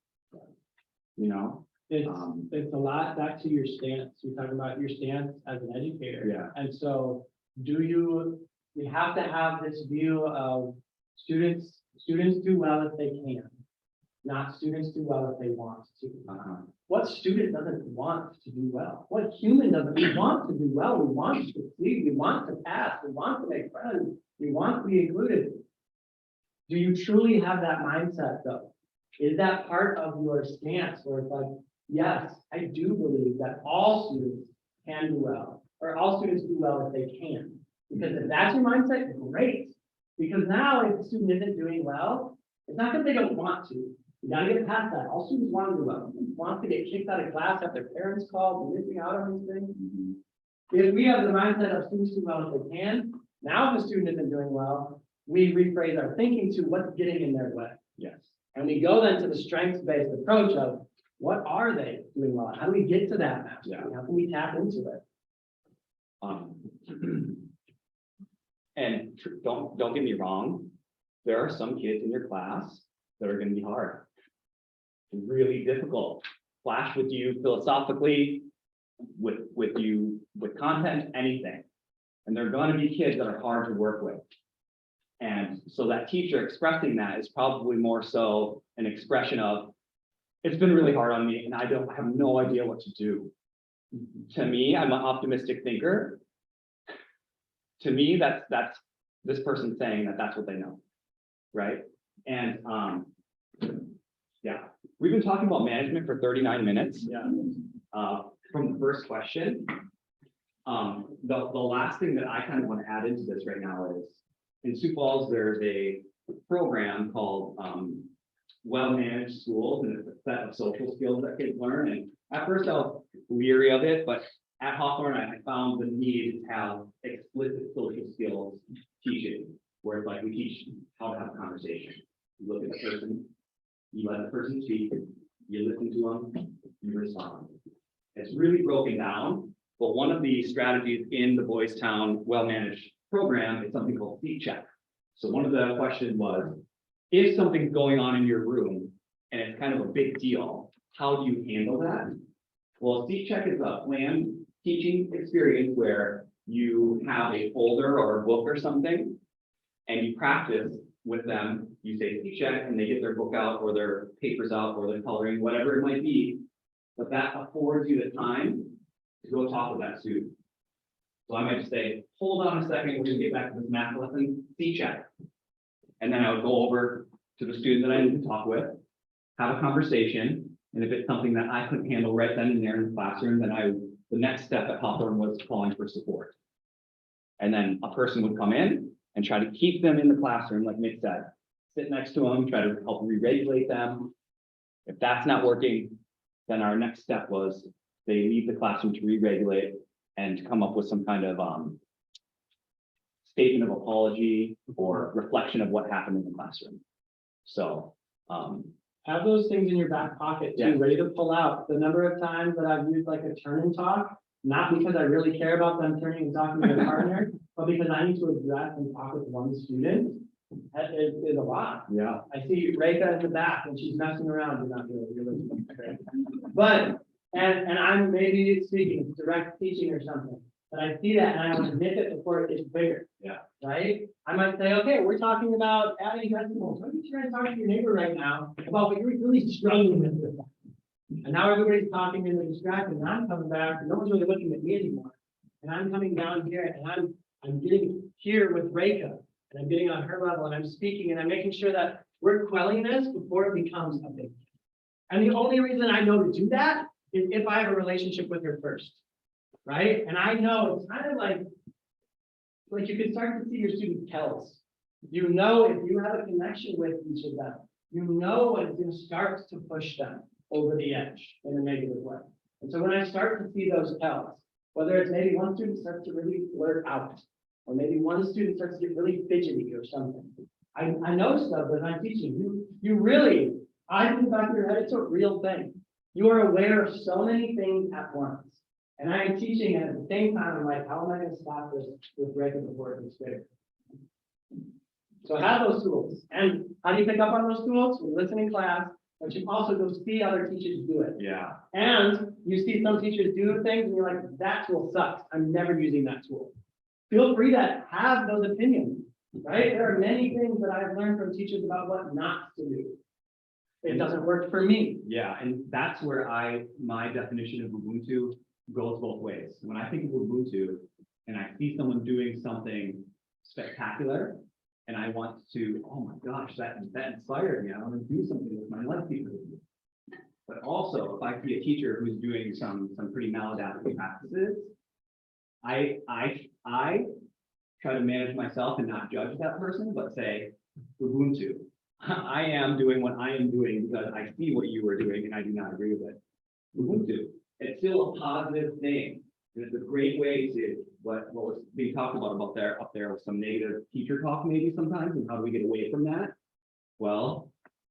You know? It's a lot back to your stance. You're talking about your stance as an educator. Yeah. And so we have to have this view of students do well if they can, not students do well if they want to. What student doesn't want to do well? What human doesn't want to do well? We want to succeed, we want to pass, we want to make friends, we want to be included. Do you truly have that mindset though? Is that part of your stance where it's like, yes, I do believe that all students can do well, or all students do well if they can? Because if that's your mindset, great. Because now if the student isn't doing well, it's not that they don't want to. You gotta get past that. All students want to do well. Want to get kicked out of class, have their parents called, missing out on these things. If we have the mindset of students do well if they can, now if the student isn't doing well, we rephrase our thinking to what's getting in their way. Yes. And we go then to the strengths-based approach of what are they doing well? How do we get to that mastery? Yeah. How can we tap into it? And don't get me wrong, there are some kids in your class that are gonna be hard. Really difficult, clash with you philosophically, with you, with content, anything. And there are gonna be kids that are hard to work with. And so that teacher expressing that is probably more so an expression of, it's been really hard on me and I have no idea what to do. To me, I'm an optimistic thinker. To me, that's this person saying that that's what they know, right? And yeah, we've been talking about management for 39 minutes. Yeah. From the first question, the last thing that I kind of want to add into this right now is in Sioux Falls, there's a program called well-managed schools, and it's a set of social skills that kids learn. And at first I was leery of it, but at Hawthorne, I found the need to have explicit social skills teaching, where it's like we teach how to have a conversation. You look at the person, you let the person speak, you listen to them, you respond. It's really broken down, but one of the strategies in the Boys Town well-managed program is something called seat check. So one of the questions was, if something's going on in your room and it's kind of a big deal, how do you handle that? Well, seat check is a planned teaching experience where you have a folder or a book or something, and you practice with them. You say seat check, and they get their book out or their papers out or their coloring, whatever it might be. But that affords you the time to go talk with that student. So I might just say, hold on a second, we're gonna get back to this math lesson, seat check. And then I would go over to the student that I need to talk with, have a conversation, and if it's something that I couldn't handle right then and there in the classroom, then the next step at Hawthorne was calling for support. And then a person would come in and try to keep them in the classroom, like Nick said, sit next to them, try to help re-regulate them. If that's not working, then our next step was they leave the classroom to re-regulate and come up with some kind of statement of apology or reflection of what happened in the classroom. So Have those things in your back pocket too, Yeah. ready to pull out. The number of times that I've used like a turn and talk, not because I really care about them turning and talking to their partner, but because I need to address and talk with one student, that is a lot. yeah, I see Reka in the back and she's messing around, you're not really, you're listening. But, and I'm maybe speaking, direct teaching or something, but I see that and I want to nip it before it gets bigger. Yeah. Right? I might say, okay, we're talking about adding decimals. Maybe you're trying to talk to your neighbor right now about what you're really struggling with. And now everybody's talking and they're distracted and I'm coming back, and no one's really looking at me anymore. And I'm coming down here and I'm getting here with Reka and I'm getting on her level and I'm speaking and I'm making sure that we're quelling this before it becomes a big deal. And the only reason I know to do that is if I have a relationship with her first, right? And I know it's kind of like you can start to see your student tells. You know, if you have a connection with each of them, you know when it's going to start to push them over the edge in a negative way. And so when I start to see those tells, whether it's maybe one student starts to really blurt out, or maybe one student starts to get really fidgety or something, I know stuff that I'm teaching. You really, I think back in your head, it's a real thing. You are aware of so many things at once. And I am teaching, and at the same time, I'm like, how am I gonna stop this with breaking before it gets bigger? So have those tools. And how do you pick up on those tools? You listen in class, but you also go see other teachers do it. Yeah. And you see some teachers do things and you're like, that tool sucks. I'm never using that tool. Feel free to have those opinions, right? There are many things that I've learned from teachers about what not to do. It doesn't work for me. Yeah, and that's where my definition of Ubuntu goes both ways. When I think of Ubuntu and I see someone doing something spectacular, and I want to, oh my gosh, that inspired me. I want to do something with my life. But also, if I see a teacher who's doing some pretty maladaptive practices, I try to manage myself and not judge that person, but say, Ubuntu. I am doing what I am doing because I see what you are doing and I do not agree with it. Ubuntu. It's still a positive thing. And it's a great way to what was being talked about up there with some negative teacher talk maybe sometimes, and how do we get away from that? Well,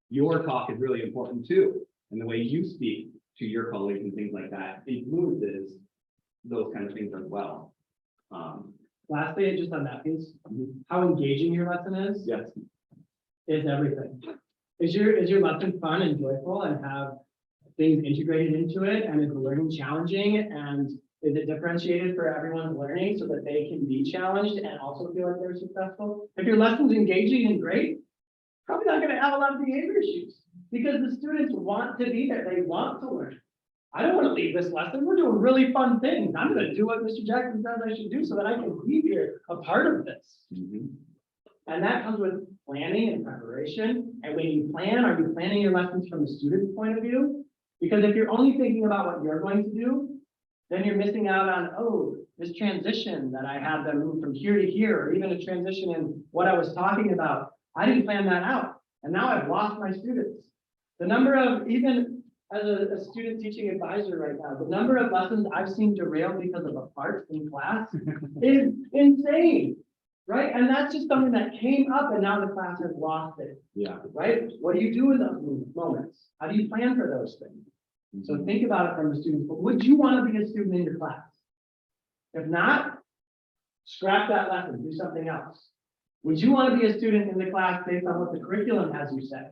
your talk is really important too. And the way you speak to your colleagues and things like that influences those kind of things as well. Lastly, just on that piece, how engaging your lesson is. Yes. Is everything. Is your lesson fun and joyful and have things integrated into it, and is the learning challenging, and is it differentiated for everyone's learning so that they can be challenged and also feel like they're successful? If your lesson's engaging and great, probably not going to have a lot of behavior issues because the students want to be there. They want to learn. I don't want to leave this lesson. We're doing really fun things. I'm going to do what Mr. Jackson says I should do so that I can be here, a part of this. And that comes with planning and preparation. And when you plan, are you planning your lessons from the student's point of view? Because if you're only thinking about what you're going to do, then you're missing out on, oh, this transition that I had them move from here to here, or even a transition in what I was talking about. I didn't plan that out. And now I've lost my students. The number of, even as a student teaching advisor right now, the number of lessons I've seen derailed because of a part in class is insane. Right? And that's just something that came up and now the class has lost it. Yeah. Right? What do you do in those moments? How do you plan for those things? So think about it from the students. But would you want to be a student in your class? If not, scrap that lesson, do something else. Would you want to be a student in the class based on what the curriculum has you say?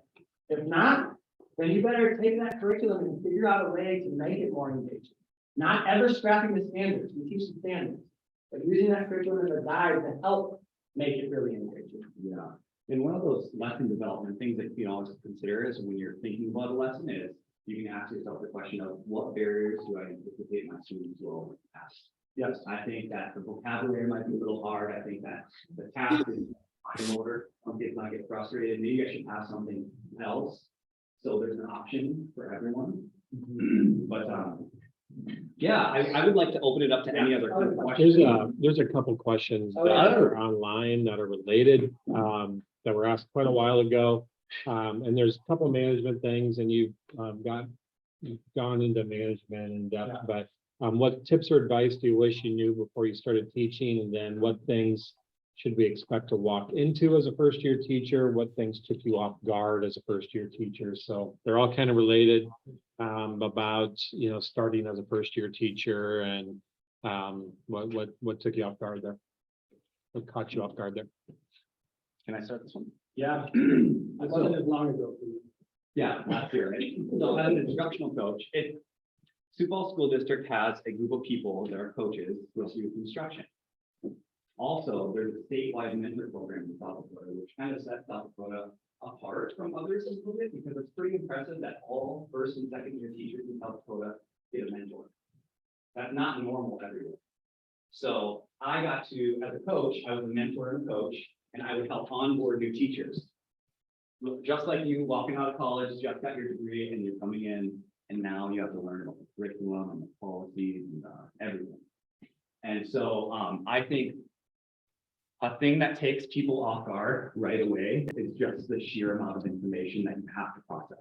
If not, then you better take that curriculum and figure out a way to make it more engaging. Not ever scrapping the standards. We teach the standards, but using that curriculum as a guide to help make it really engaging. Yeah. And one of those lesson development things that you can always consider is when you're thinking about a lesson is you can ask yourself the question of what barriers do I anticipate my students will pass? Yes, I think that the vocabulary might be a little hard. I think that the task is fine motor. Some kids might get frustrated. Maybe I should have something else. So there's an option for everyone. But yeah, I would like to open it up to any other questions. There's a couple questions that are online that are related, that were asked quite a while ago. And there's a couple management things, and you've gone into management in depth, but what tips or advice do you wish you knew before you started teaching? And then what things should we expect to walk into as a first-year teacher? What things took you off guard as a first-year teacher? So they're all kind of related, about, starting as a first-year teacher, and what took you off guard there? What caught you off guard there? Can I start this one? Yeah. It wasn't as long ago for you. Yeah, last year. Right? So as an instructional coach, Sioux Falls School District has a group of people that are coaches who help you with instruction. Also, there's a statewide mentor program in South Dakota, which kind of sets South Dakota apart from others a little bit, because it's pretty impressive that all first and second year teachers in South Dakota get a mentor. That's not normal everywhere. So I got to, as a coach, I was a mentor and a coach, and I would help onboard new teachers. Just like you walking out of college, just got your degree, and you're coming in, and now you have to learn about the curriculum and the policies and everything. And so I think a thing that takes people off guard right away is just the sheer amount of information that you have to process.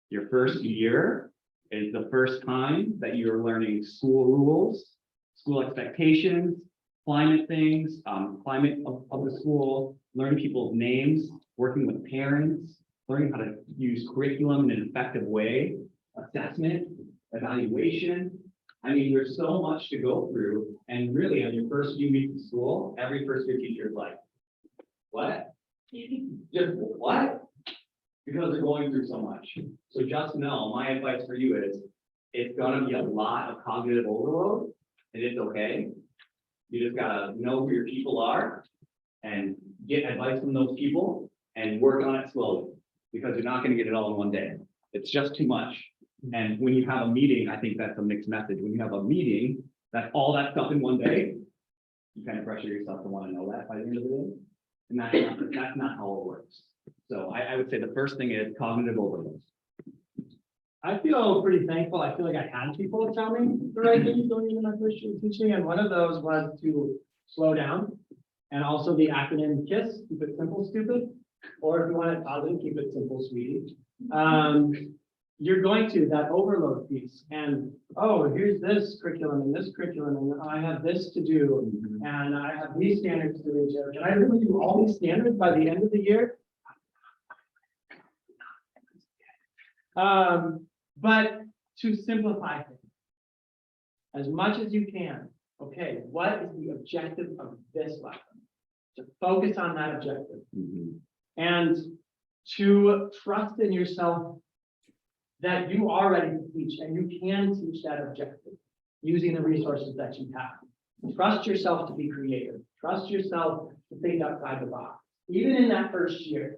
Your first year is the first time that you're learning school rules, school expectations, climate things, climate of the school, learning people's names, working with parents, learning how to use curriculum in an effective way, assessment, evaluation. I mean, there's so much to go through, and really on your first few weeks of school, every first year teacher is like, what? Just what? Because they're going through so much. So just know, my advice for you is, it's gonna be a lot of cognitive overload, and it's okay. You just gotta know who your people are and get advice from those people and work on it slowly, because you're not gonna get it all in one day. It's just too much. And when you have a meeting, I think that's a mixed message. When you have a meeting, that's all that stuff in one day, you kind of pressure yourself to want to know that by the end of the day. And that's not how it works. So I would say the first thing is cognitive overload. I feel pretty thankful. I feel like I had people tell me the right things going into my first year of teaching, and one of those was to slow down. And also the acronym KISS, keep it simple, stupid, or if you want it positive, keep it simple, sweetie. You're going to that overload piece, and oh, here's this curriculum and this curriculum, and I have this to do, and I have these standards to reach. Can I really do all these standards by the end of the year? But to simplify things as much as you can. Okay, what is the objective of this lesson? To focus on that objective, and to trust in yourself that you are ready to teach and you can teach that objective using the resources that you have. Trust yourself to be creative. Trust yourself to think outside the box, even in that first year.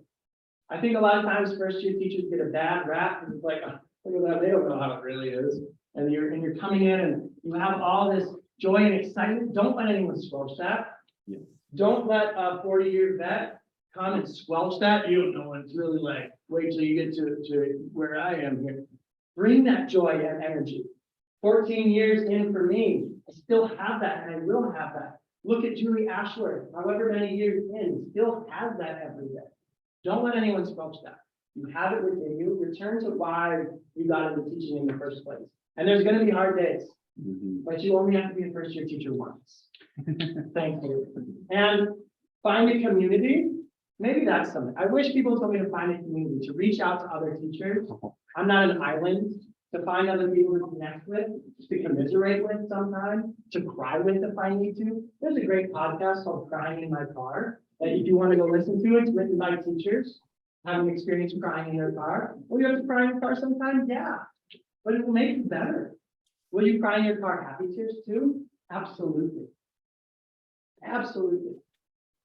I think a lot of times first year teachers get a bad rap and it's like, oh, look at that, they don't know how it really is. And you're coming in and you have all this joy and excitement. Don't let anyone squelch that. Yes. Don't let a 40-year vet come and squelch that. You don't know what it's really like. Wait till you get to where I am here. Bring that joy and energy. 14 years in for me, I still have that and I will have that. Look at Julie Ashworth, however many years in, still has that every day. Don't let anyone squelch that. You have it within you. Return to why you got into teaching in the first place. And there's going to be hard days, but you only have to be a first year teacher once. Thank you. And find a community. Maybe that's something. I wish people told me to find a community, to reach out to other teachers. I'm not an island. To find other people to connect with, to commiserate with sometimes, to cry with if I need to. There's a great podcast called Crying in My Car that if you want to go listen to, it's written by teachers having experience crying in their car. Will you have to cry in your car sometimes? Yeah, but it will make you better. Will you cry in your car happy tears too? Absolutely. Absolutely.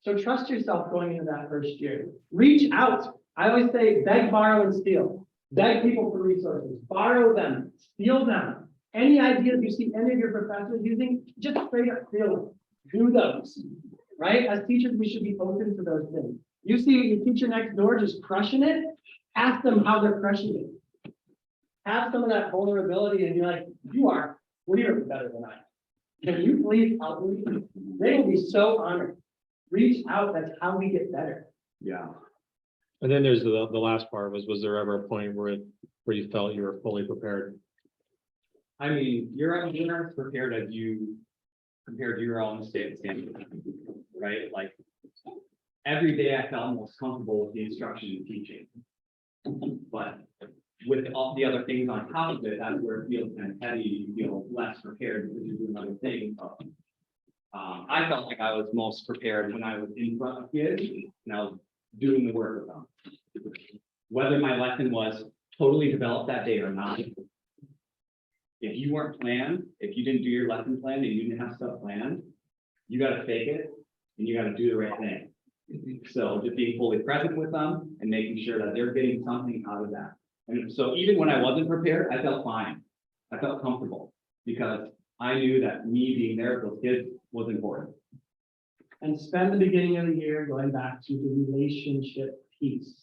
So trust yourself going into that first year. Reach out. I always say beg, borrow, and steal. Beg people for resources, borrow them, steal them. Any ideas you see any of your professors using, just straight up steal them. Do those, right? As teachers, we should be open to those things. You see your teacher next door just crushing it, ask them how they're crushing it. Have some of that vulnerability and be like, you are clearly better than I am. Can you please help me? They will be so honored. Reach out, that's how we get better. Yeah. And then there's the last part was there ever a point where you felt you were fully prepared? I mean, you're as prepared as you compared to your own standard, right? Like every day I felt most comfortable with the instruction and teaching. But with all the other things on top of it, that's where it feels kind of heavy, you feel less prepared because you're doing other things. I felt like I was most prepared when I was in front of kids and I was doing the work with them. Whether my lesson was totally developed that day or not. If you weren't planned, if you didn't do your lesson plan and you didn't have stuff planned, you got to fake it and you got to do the right thing. So just being fully present with them and making sure that they're getting something out of that. And so even when I wasn't prepared, I felt fine. I felt comfortable because I knew that me being there for those kids was important. And spend the beginning of the year going back to the relationship piece.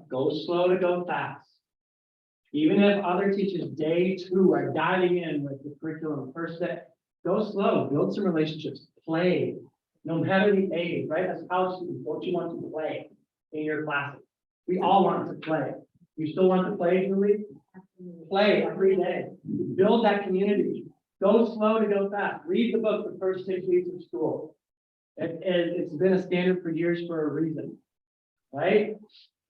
Go slow to go fast. Even if other teachers day 2 are diving in with the curriculum first day, go slow, build some relationships, play. No matter the age, right? As college students, don't you want to play in your classes? We all want to play. You still want to play, Julie? Play every day. Build that community. Go slow to go fast. Read the book the first 6 weeks of school. It's been a standard for years for a reason, right?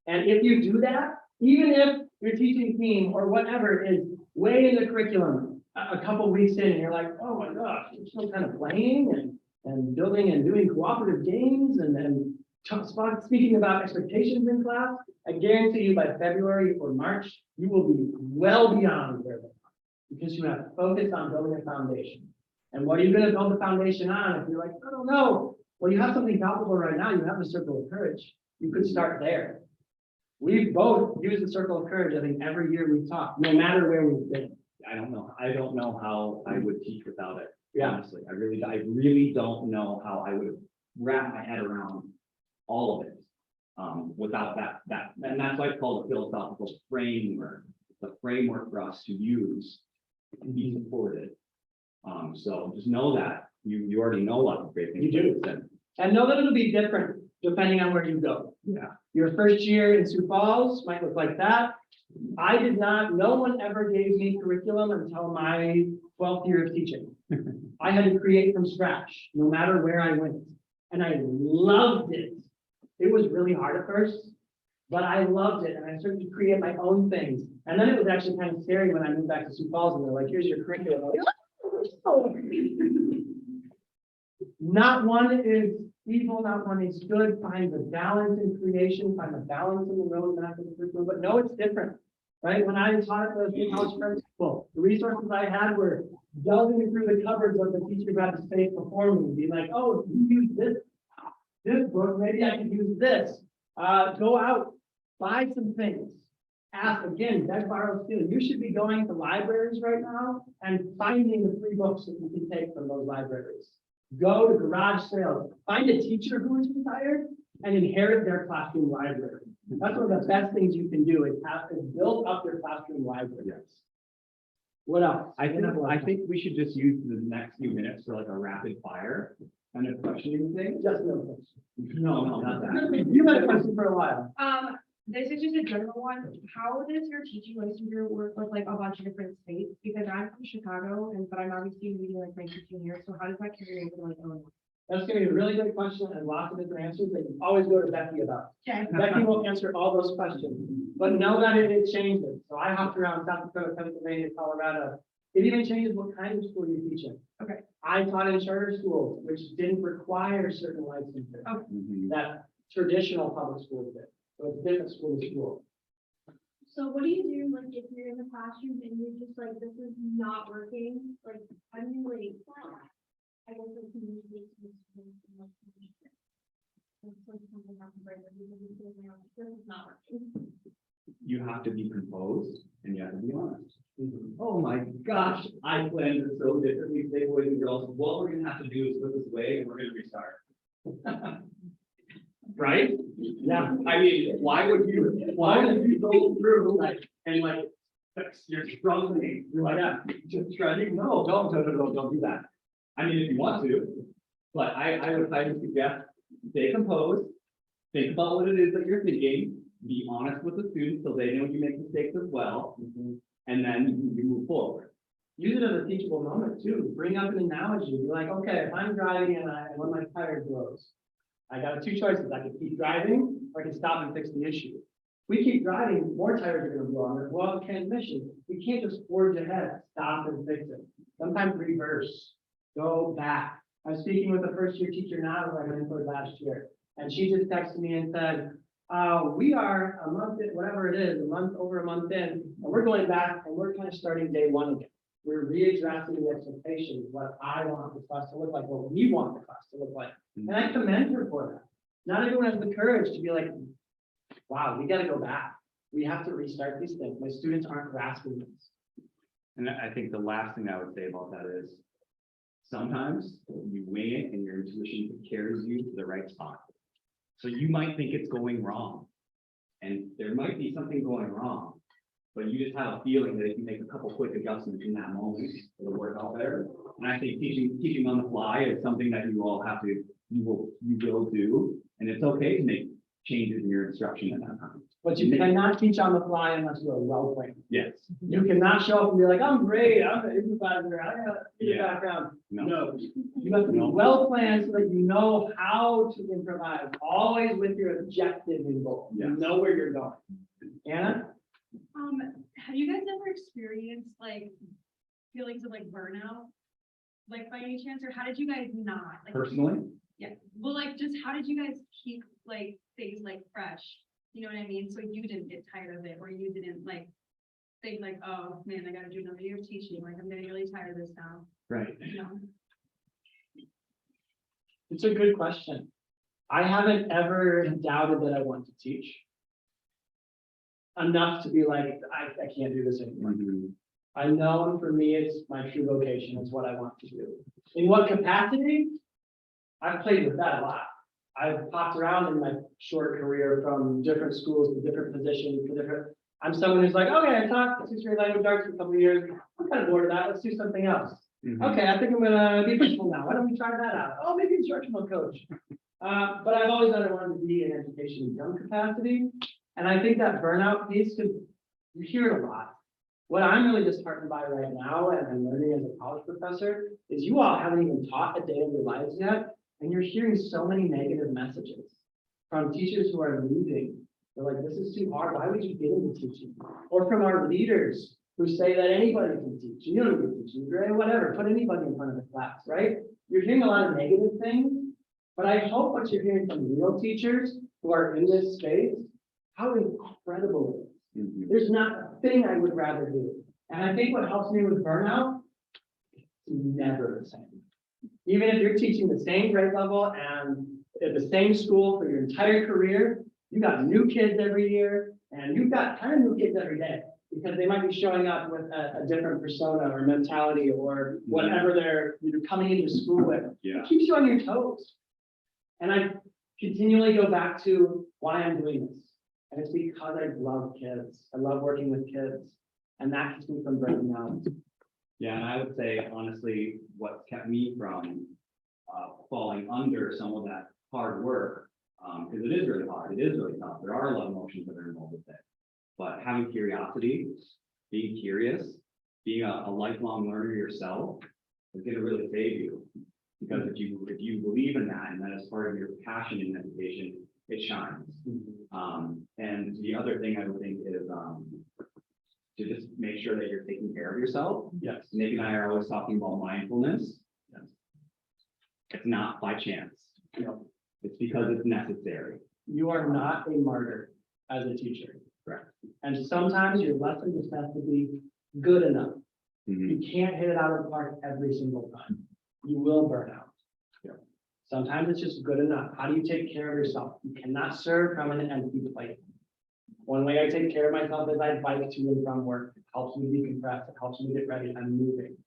And if you do that, even if your teaching team or whatever is way in the curriculum, a couple weeks in, and you're like, oh my gosh, you're still kind of playing and building and doing cooperative games and speaking about expectations in class, I guarantee you by February or March, you will be well beyond where they are because you have focused on building a foundation. And what are you going to build the foundation on? If you're like, I don't know. Well, you have something palpable right now. You have the circle of courage. You could start there. We've both used the circle of courage, I think, every year we've talked, no matter where we've been. I don't know. I don't know how I would teach without it. Yeah. Honestly, I really don't know how I would have wrapped my head around all of it. Without that, and that's why it's called a philosophical framework, the framework for us to use to be supported. So just know that you already know lots of great things. You do. And know that it'll be different depending on where you go. Yeah. Your first year in Sioux Falls might look like that. No one ever gave me curriculum until my 12th year of teaching. I had to create from scratch, no matter where I went. And I loved it. It was really hard at first, but I loved it. And I started to create my own things. And then it was actually kind of scary when I moved back to Sioux Falls and they're like, here's your curriculum. I'm like, oh. Not one is evil, not one is good. Find the balance in creation, find the balance in the roadmap of the curriculum. But no, it's different, right? When I taught at the college prep school, the resources I had were delving through the cupboards of the teacher who had the space before me, being like, oh, you use this book, maybe I could use this. Go out, buy some things. Ask again, beg, borrow, steal. You should be going to libraries right now and finding the free books that you can take from those libraries. Go to garage sales. Find a teacher who is retired and inherit their classroom library. That's one of the best things you can do is build up your classroom library. Yes. What else? I think we should just use the next few minutes for like a rapid fire kind of questioning thing. Just no question. No, not that. You had a question for a while. This is just a general one. How does your teaching licensure work with like a bunch of different states? Because I'm from Chicago but I'm obviously reading like my teaching here. So how does that carry over to like Illinois? That's gonna be a really good question and lots of different answers that you always go to Becky about. Okay. Becky will answer all those questions, but know that it changes. So I hopped around South Dakota, Pennsylvania, Colorado. It even changes what kind of school you're teaching. Okay. I taught in charter schools, which didn't require certain licensure Okay. that traditional public schools did. So it's different school to school. So what do you do, like, if you're in the classroom and you're just like, this is not working, like, I mean, like, I guess like communicate to the students and like. It's like something happens right when you're this is not working. You have to be composed and you have to be honest. Oh my gosh, I planned this so differently today, boys and girls. What we're gonna have to do is put this away and we're gonna restart. Right? Yeah. I mean, why would you go through like, and like, you're struggling, you're like, yeah, just trying, no, don't do that. I mean, if you want to, but I would highly suggest, stay composed, think about what it is that you're thinking, be honest with the students so they know you make mistakes as well, and then you move forward. Use it as a teachable moment too. Bring up an analogy. Be like, okay, if I'm driving and one of my tires blows, I got two choices. I can keep driving or I can stop and fix the issue. If we keep driving, more tires are going to blow. I'm going to blow out the transmission. We can't just forge ahead, stop and fix it. Sometimes reverse, go back. I was speaking with a first year teacher now who I mentored last year, and she just texted me and said, we are a month in, whatever it is, over a month in, and we're going back and we're kind of starting day one again. We're readdressing the expectations, what I want the class to look like, what we want the class to look like. And I commend her for that. Not everyone has the courage to be like, wow, we got to go back. We have to restart these things. My students aren't grasping this. And I think the last thing I would say about that is sometimes you wing it and your intuition carries you to the right spot. So you might think it's going wrong and there might be something going wrong, but you just have a feeling that if you make a couple quick adjustments in that moment, it'll work out better. And I think teaching on the fly is something that you all have to, you will do. And it's okay to make changes in your instruction at that time. But you cannot teach on the fly unless you're well trained. Yes. You cannot show up and be like, I'm great, I'm an improviser, I got a Yeah. background. No. No, you have to be No. well planned so that you know how to improvise, always with your objective in goal. You Yes. know where you're going. Anna? Have you guys ever experienced like feelings of like burnout? Like by any chance, or how did you guys not? Like, Personally, yeah, well, like just how did you guys keep like things like fresh? You know what I mean? So you didn't get tired of it, or you didn't like think like, oh man, I gotta do another year of teaching, like I'm getting really tired of this now, right. you know? It's a good question. I haven't ever doubted that I want to teach enough to be like, I can't do this anymore. Mhm. I know for me, it's my true vocation, it's what I want to do. In what capacity? I've played with that a lot. I've popped around in my short career from different schools to different positions to different. I'm someone who's like, okay, I taught 6th grade language arts for a couple of years. I'm kind of bored of that. Let's do something else. Mhm. Okay, I think I'm gonna be a principal now. Why don't we try that out? Oh, maybe instructional coach. But I've always done, I wanted to be in education in some capacity. And I think that burnout piece, because you hear it a lot. What I'm really disheartened by right now, and I'm learning as a college professor, is you all haven't even taught a day of your lives yet, and you're hearing so many negative messages from teachers who are leaving. They're like, this is too hard. Why would you get into teaching? Or from our leaders who say that anybody can teach. You don't need to teach, you're whatever, put anybody in front of the class, right? You're hearing a lot of negative things, but I hope what you're hearing from real teachers who are in this space, how incredible it is. Mhm. There's not a thing I would rather do. And I think what helps me with burnout is never the same. Even if you're teaching the same grade level and at the same school for your entire career, you got new kids every year and you've got kind of new kids every day because they might be showing up with a different persona or mentality or whatever you're coming into school with. Yeah. It keeps you on your toes. And I continually go back to why I'm doing this. And it's because I love kids. I love working with kids. And that keeps me from burning out. Yeah, and I would say honestly, what's kept me from falling under some of that hard work, because it is really hard, it is really tough. There are a lot of emotions that are involved with it. But having curiosity, being curious, being a lifelong learner yourself is going to really save you. Because if you believe in that and that is part of your passion in education, it shines. And the other thing I would think is to just make sure that you're taking care of yourself. Yes. Nick and I are always talking about mindfulness. Yes. It's not by chance. No. It's because it's necessary. You are not a martyr as a teacher. Correct. And sometimes your lesson just has to be good enough. Mhm. You can't hit it out of the park every single time. You will burn out. Yeah. Sometimes it's just good enough. How do you take care of yourself? You cannot serve from an empty plate. One way I take care of myself is I bike to and from work. It helps me decompress. It helps me get ready. I'm moving.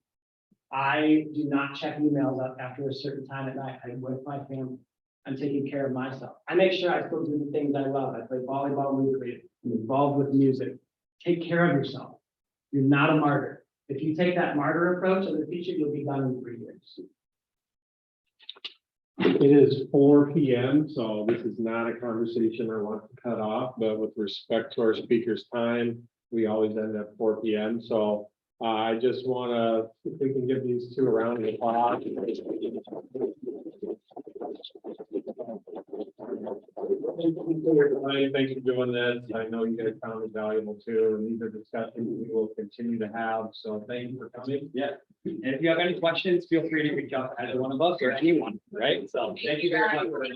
I do not check emails up after a certain time at night. I'm with my family. I'm taking care of myself. I make sure I still do the things I love. I play volleyball weekly. I'm involved with music. Take care of yourself. You're not a martyr. If you take that martyr approach as a teacher, you'll be done in 3 years. It is 4 p.m., so this is not a conversation I want to cut off, but with respect to our speaker's time, we always end at 4 p.m. So I just want to, if we can give these two a round of applause. Thanks for doing this. I know you guys found it valuable too, and these are discussions we will continue to have. So thank you for coming. Yeah. And if you have any questions, feel free to reach out to either one of us or anyone, right? So thank you very much.